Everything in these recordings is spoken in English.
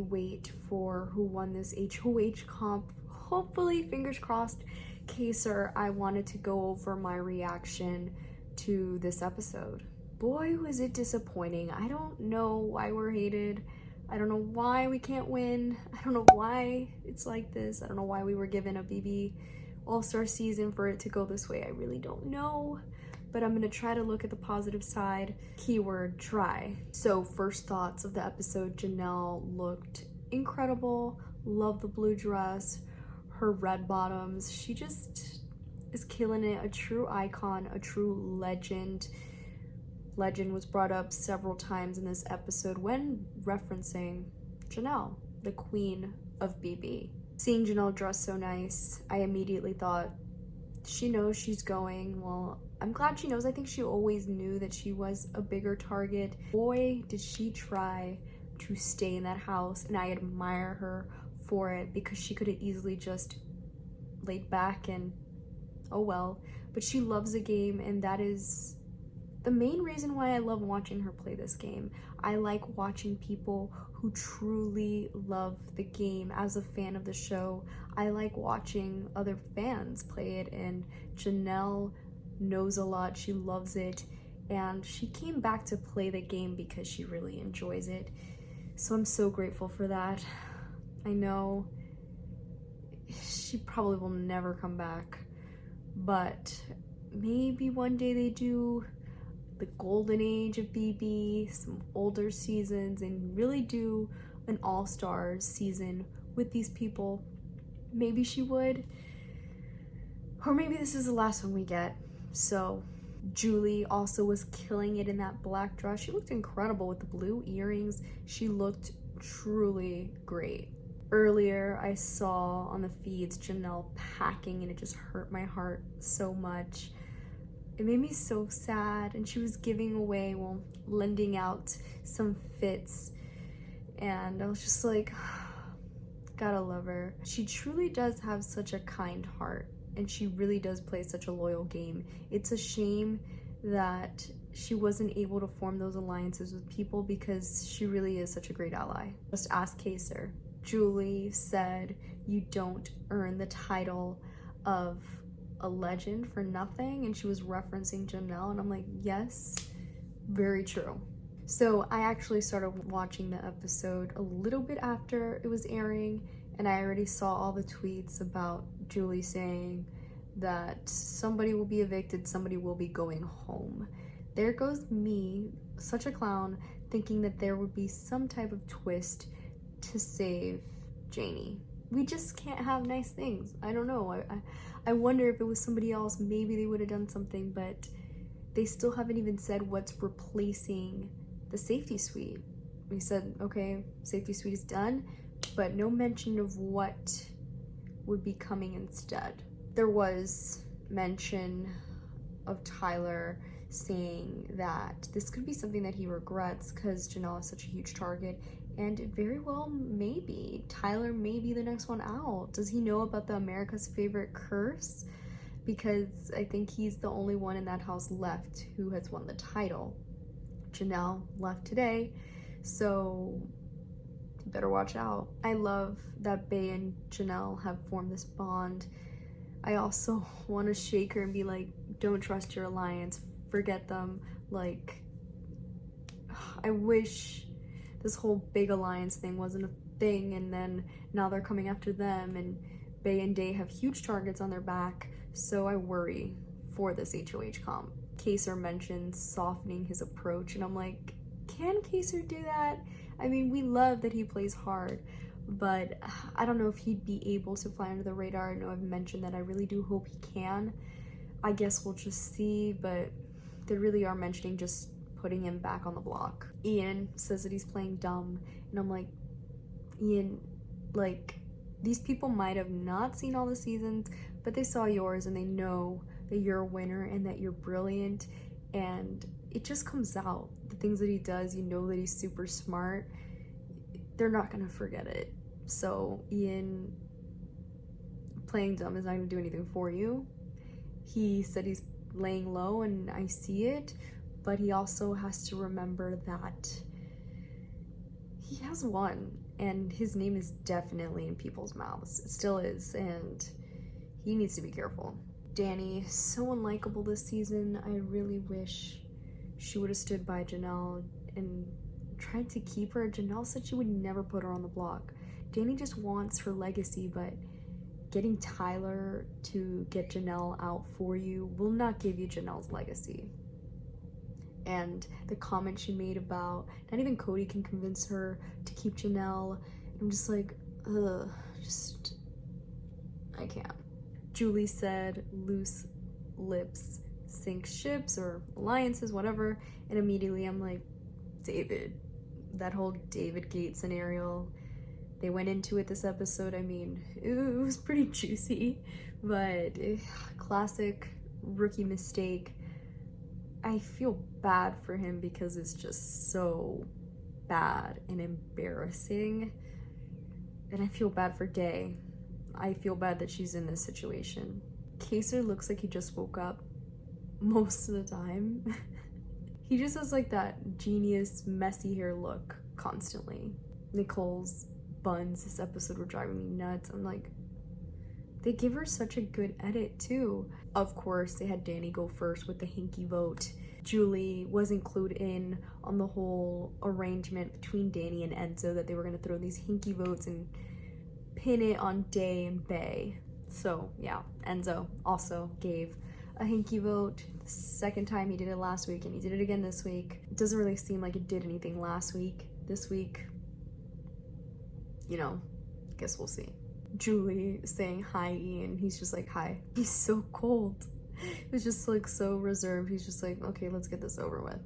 wait for who won this HOH comp. Hopefully, fingers crossed, Kaysar. I wanted to go over my reaction to this episode. Boy, was it disappointing. I don't know why we're hated. I don't know why we can't win. I don't know why it's like this. I don't know why we were given a BB All-Star season for it to go this way. I really don't know. But I'm gonna try to look at the positive side. Keyword, try. So first thoughts of the episode, Janelle looked incredible. Love the blue dress, her red bottoms. She just is killing it. A true icon, a true legend. Legend was brought up several times in this episode when referencing Janelle, the queen of BB. Seeing Janelle dress so nice, I immediately thought, she knows she's going. Well, I'm glad she knows. I think she always knew that she was a bigger target. Boy, did she try to stay in that house, and I admire her for it, because she could have easily just laid back and oh well. But she loves the game, and that is the main reason why I love watching her play this game. I like watching people who truly love the game. As a fan of the show, I like watching other fans play it, and Janelle knows a lot. She loves it, and she came back to play the game because she really enjoys it. So I'm so grateful for that. I know she probably will never come back, but maybe one day they do the golden age of BB, some older seasons, and really do an all-stars season with these people. Maybe she would, or maybe this is the last one we get. So Julie also was killing it in that black dress. She looked incredible with the blue earrings. She looked truly great. Earlier I saw on the feeds Janelle packing, and it just hurt my heart so much. It made me so sad, and she was giving away, well, lending out some fits, and I was just like, gotta love her. She truly does have such a kind heart, and she really does play such a loyal game. It's a shame that she wasn't able to form those alliances with people, because she really is such a great ally. Just ask Kaysar. Julie said, you don't earn the title of a legend for nothing, and she was referencing Janelle, and I'm like, yes, very true. So I actually started watching the episode a little bit after it was airing, and I already saw all the tweets about Julie saying that somebody will be evicted, somebody will be going home. There goes me, such a clown, thinking that there would be some type of twist to save Janie. We just can't have nice things. I don't know. I wonder if it was somebody else, maybe they would have done something, but they still haven't even said what's replacing the safety suite. We said, okay, safety suite is done, but no mention of what would be coming instead. There was mention of Tyler saying that this could be something that he regrets because Janelle is such a huge target, and it very well maybe. Tyler may be the next one out. Does he know about the America's Favorite curse? Because I think he's the only one in that house left who has won the title. Janelle left today, so you better watch out. I love that Bay and Janelle have formed this bond. I also want to shake her and be like, don't trust your alliance, forget them. Like, I wish this whole big alliance thing wasn't a thing, and then now they're coming after them, and Bay and Day have huge targets on their back, so I worry for this HOH comp. Kaysar mentioned softening his approach, and I'm like, can Kaysar do that? I mean, we love that he plays hard, but I don't know if he'd be able to fly under the radar. I know I've mentioned that I really do hope he can. I guess we'll just see, but they really are mentioning just putting him back on the block. Ian says that he's playing dumb, and I'm like, Ian, like, these people might have not seen all the seasons, but they saw yours and they know that you're a winner and that you're brilliant, and it just comes out. The things that he does, you know that he's super smart. They're not gonna forget it. So Ian, playing dumb is not gonna do anything for you. He said he's laying low, and I see it, but he also has to remember that he has won, and his name is definitely in people's mouths. It still is, and he needs to be careful. Danny, so unlikable this season. I really wish she would have stood by Janelle and tried to keep her. Janelle said she would never put her on the block. Danny just wants her legacy, but getting Tyler to get Janelle out for you will not give you Janelle's legacy. And the comment she made about not even Cody can convince her to keep Janelle, I'm just like, ugh, I can't. Julie said loose lips sink ships or alliances, whatever, and immediately I'm like, David. That whole David Gates scenario, they went into it this episode. I mean, it was pretty juicy, but classic rookie mistake. I feel bad for him because it's just so bad and embarrassing. And I feel bad for Day. I feel bad that she's in this situation. Kaysar looks like he just woke up most of the time. He just has like that genius messy hair look constantly. Nicole's buns this episode were driving me nuts. I'm like, they give her such a good edit too. Of course, they had Danny go first with the hinky vote. Julie wasn't clued in on the whole arrangement between Danny and Enzo that they were gonna throw these hinky votes and pin it on Day and Bay. So yeah, Enzo also gave a hinky vote. The second time he did it last week, and he did it again this week. It doesn't really seem like it did anything last week. This week, you know, guess we'll see. Julie saying hi Ian, he's just like, hi. He's so cold. It was just like so reserved. He's just like, okay, let's get this over with.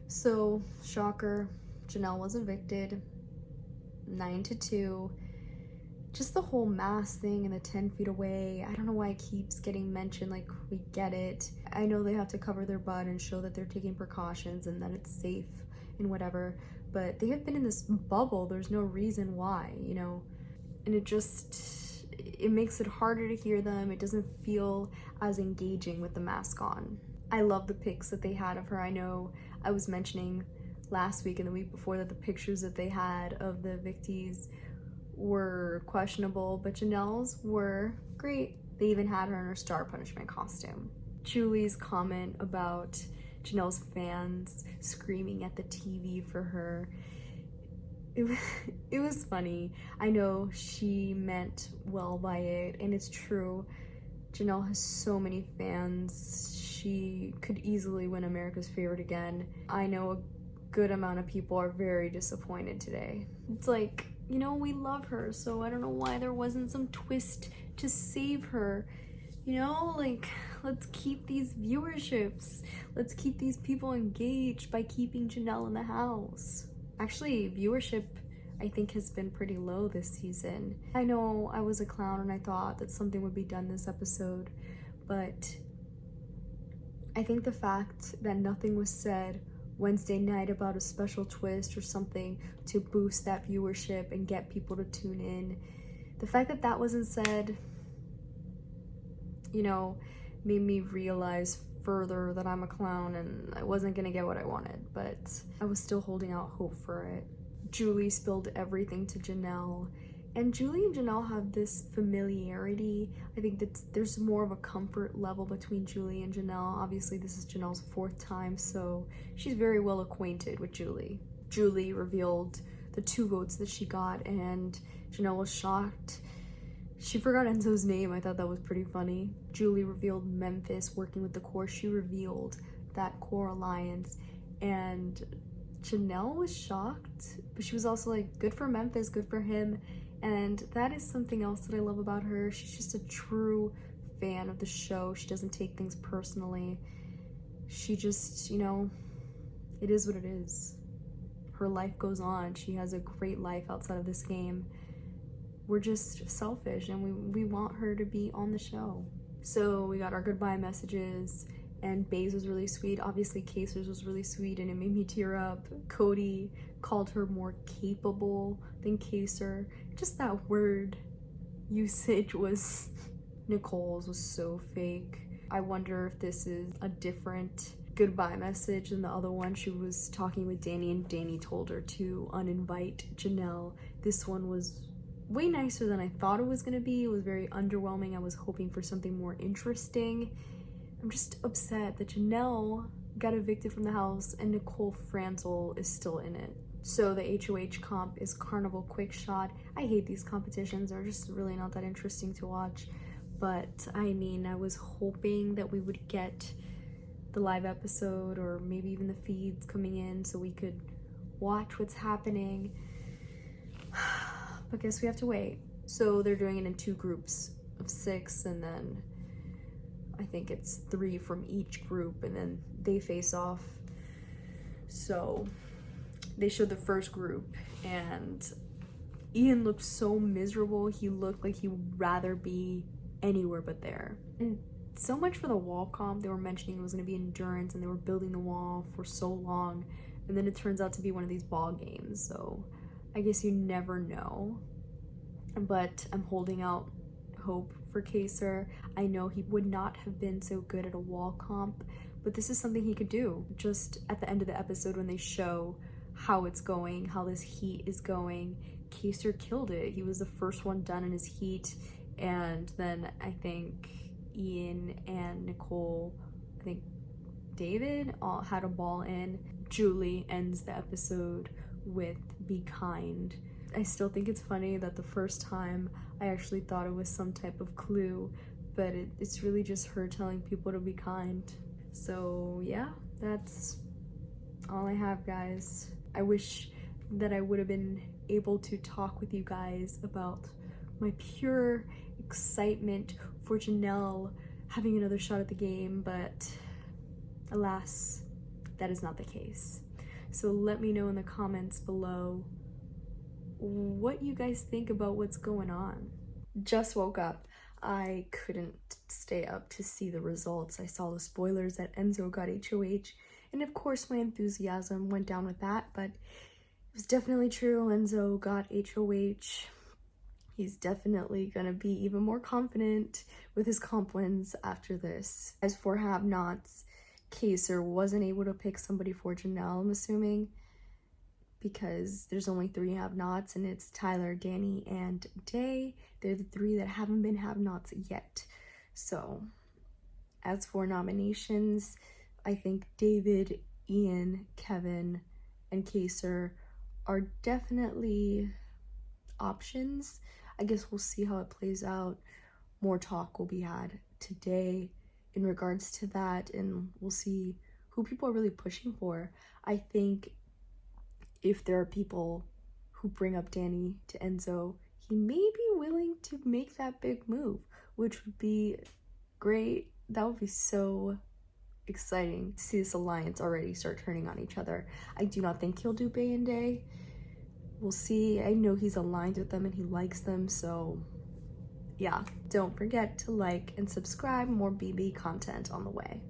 So, shocker, Janelle was evicted, 9-2. Just the whole mask thing and the 10 feet away, I don't know why it keeps getting mentioned. Like, we get it. I know they have to cover their butt and show that they're taking precautions and that it's safe and whatever, but they have been in this bubble. There's no reason why, you know? And it makes it harder to hear them. It doesn't feel as engaging with the mask on. I love the pics that they had of her. I know I was mentioning last week and the week before that the pictures that they had of the evictees were questionable, but Janelle's were great. They even had her in her Star Punishment costume. Julie's comment about Janelle's fans screaming at the TV for her, it was funny. I know she meant well by it, and it's true. Janelle has so many fans. She could easily win America's Favorite again. I know a good amount of people are very disappointed today. It's like, you know, we love her, so I don't know why there wasn't some twist to save her. You know, like, let's keep these viewerships. Let's keep these people engaged by keeping Janelle in the house. Actually, viewership, I think, has been pretty low this season. I know I was a clown and I thought that something would be done this episode, but I think the fact that nothing was said Wednesday night about a special twist or something to boost that viewership and get people to tune in, the fact that that wasn't said, you know, made me realize further that I'm a clown and I wasn't gonna get what I wanted, but I was still holding out hope for it. Julie spilled everything to Janelle, and Julie and Janelle have this familiarity. I think that there's more of a comfort level between Julie and Janelle. Obviously, this is Janelle's 4th time, so she's very well acquainted with Julie. Julie revealed the 2 votes that she got, and Janelle was shocked. She forgot Enzo's name. I thought that was pretty funny. Julie revealed Memphis working with the core. She revealed that core alliance, and Janelle was shocked, but she was also like, good for Memphis, good for him. And that is something else that I love about her. She's just a true fan of the show. She doesn't take things personally. She just, you know, it is what it is. Her life goes on. She has a great life outside of this game. We're just selfish, and we want her to be on the show. So we got our goodbye messages, and Bay's was really sweet. Obviously, Kaysar's was really sweet, and it made me tear up. Cody called her more capable than Kaysar. Just that word usage was... Nicole's was so fake. I wonder if this is a different goodbye message, and the other one she was talking with Danny, and Danny told her to uninvite Janelle. This one was way nicer than I thought it was gonna be. It was very underwhelming. I was hoping for something more interesting. I'm just upset that Janelle got evicted from the house and Nicole Franzel is still in it. So the HOH comp is Carnival Quick Shot. I hate these competitions. They're just really not that interesting to watch. But I mean, I was hoping that we would get the live episode or maybe even the feeds coming in so we could watch what's happening. But guess we have to wait. So they're doing it in 2 groups of 6, and then I think it's 3 from each group, and then they face off. So they showed the first group, and Ian looked so miserable. He looked like he would rather be anywhere but there. And so much for the wall comp. They were mentioning it was going to be endurance, and they were building the wall for so long, and then it turns out to be one of these ball games. So I guess you never know. But I'm holding out hope for Kaser. I know he would not have been so good at a wall comp, but this is something he could do. Just at the end of the episode when they show how it's going, how this heat is going, Kaser killed it. He was the first one done in his heat, and then I think Ian and Nicole, I think David all had a ball in. Julie ends the episode with "Be kind." I still think it's funny that the first time I actually thought it was some type of clue, but it's really just her telling people to be kind. So yeah, that's all I have, guys. I wish that I would have been able to talk with you guys about my pure excitement for Janelle having another shot at the game, but alas, that is not the case. So let me know in the comments below what you guys think about what's going on. Just woke up. I couldn't stay up to see the results. I saw the spoilers that Enzo got HOH, and of course my enthusiasm went down with that, but it was definitely true. Enzo got HOH. He's definitely gonna be even more confident with his comp wins after this. As for have-nots, Kaser wasn't able to pick somebody for Janelle, I'm assuming, because there's only 3 have-nots, and it's Tyler, Danny, and Day. They're the 3 that haven't been have-nots yet. So as for nominations, I think David, Ian, Kevin, and Kaser are definitely options. I guess we'll see how it plays out. More talk will be had today in regards to that, and we'll see who people are really pushing for. I think if there are people who bring up Danny to Enzo, he may be willing to make that big move, which would be great. That would be so exciting to see this alliance already start turning on each other. I do not think he'll do Bay and Day. We'll see. I know he's aligned with them and he likes them, so yeah. Don't forget to like and subscribe. More BB content on the way.